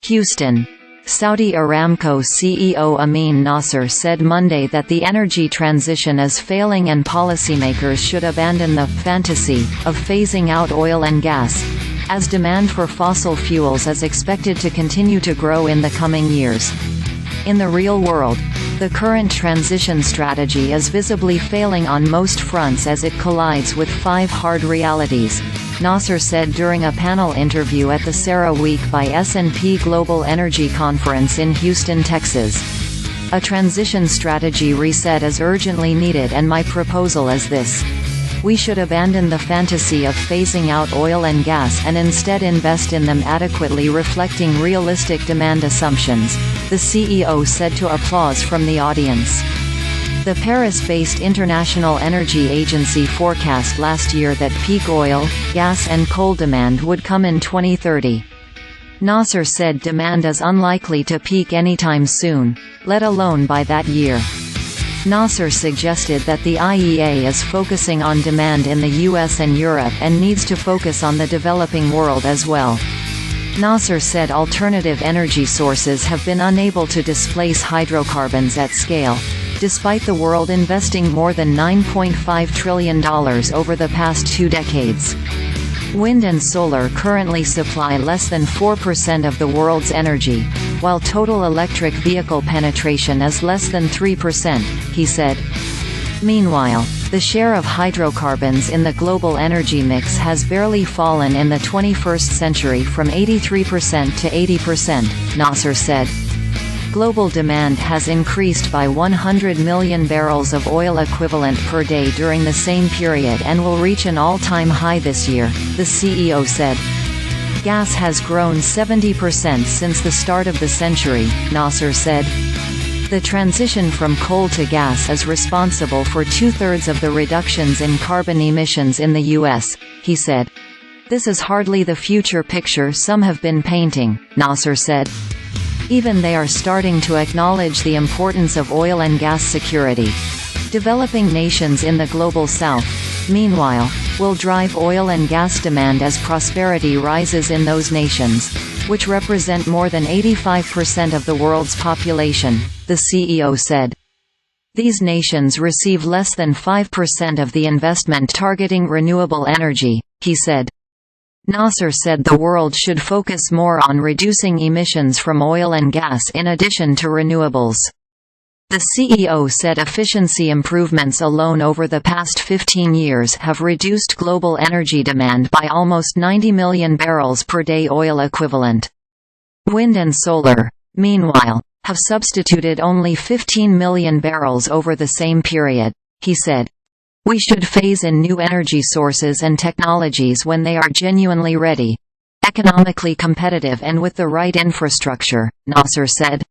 Houston. Saudi Aramco CEO Amin Nasser said Monday that the energy transition is failing and policymakers should abandon the «fantasy» of phasing out oil and gas, as demand for fossil fuels is expected to continue to grow in the coming years. In the real world, the current transition strategy is visibly failing on most fronts as it collides with 5 hard realities, Nasser said during a panel interview at the CERAWeek by S&P Global Energy Conference in Houston, Texas. A transition strategy reset is urgently needed, and my proposal is this. We should abandon the fantasy of phasing out oil and gas and instead invest in them adequately reflecting realistic demand assumptions, the CEO said to applause from the audience. The Paris-based International Energy Agency forecast last year that peak oil, gas and coal demand would come in 2030. Nasser said demand is unlikely to peak anytime soon, let alone by that year. Nasser suggested that the IEA is focusing on demand in the US and Europe and needs to focus on the developing world as well. Nasser said alternative energy sources have been unable to displace hydrocarbons at scale, despite the world investing more than $9.5 trillion over the past 2 decades. Wind and solar currently supply less than 4% of the world's energy, while total electric vehicle penetration is less than 3%, he said. Meanwhile, the share of hydrocarbons in the global energy mix has barely fallen in the 21st century from 83% to 80%, Nasser said. Global demand has increased by 100 million barrels of oil equivalent per day during the same period and will reach an all-time high this year, the CEO said. Gas has grown 70% since the start of the century, Nasser said. The transition from coal to gas is responsible for 2/3 of the reductions in carbon emissions in the U.S., he said. This is hardly the future picture some have been painting, Nasser said. Even they are starting to acknowledge the importance of oil and gas security. Developing nations in the Global South, meanwhile, will drive oil and gas demand as prosperity rises in those nations, which represent more than 85% of the world's population, the CEO said. These nations receive less than 5% of the investment targeting renewable energy, he said. Nasser said the world should focus more on reducing emissions from oil and gas in addition to renewables. The CEO said efficiency improvements alone over the past 15 years have reduced global energy demand by almost 90 million barrels per day oil equivalent. Wind and solar, meanwhile, have substituted only 15 million barrels over the same period, he said. We should phase in new energy sources and technologies when they are genuinely ready, economically competitive and with the right infrastructure, Nasser said.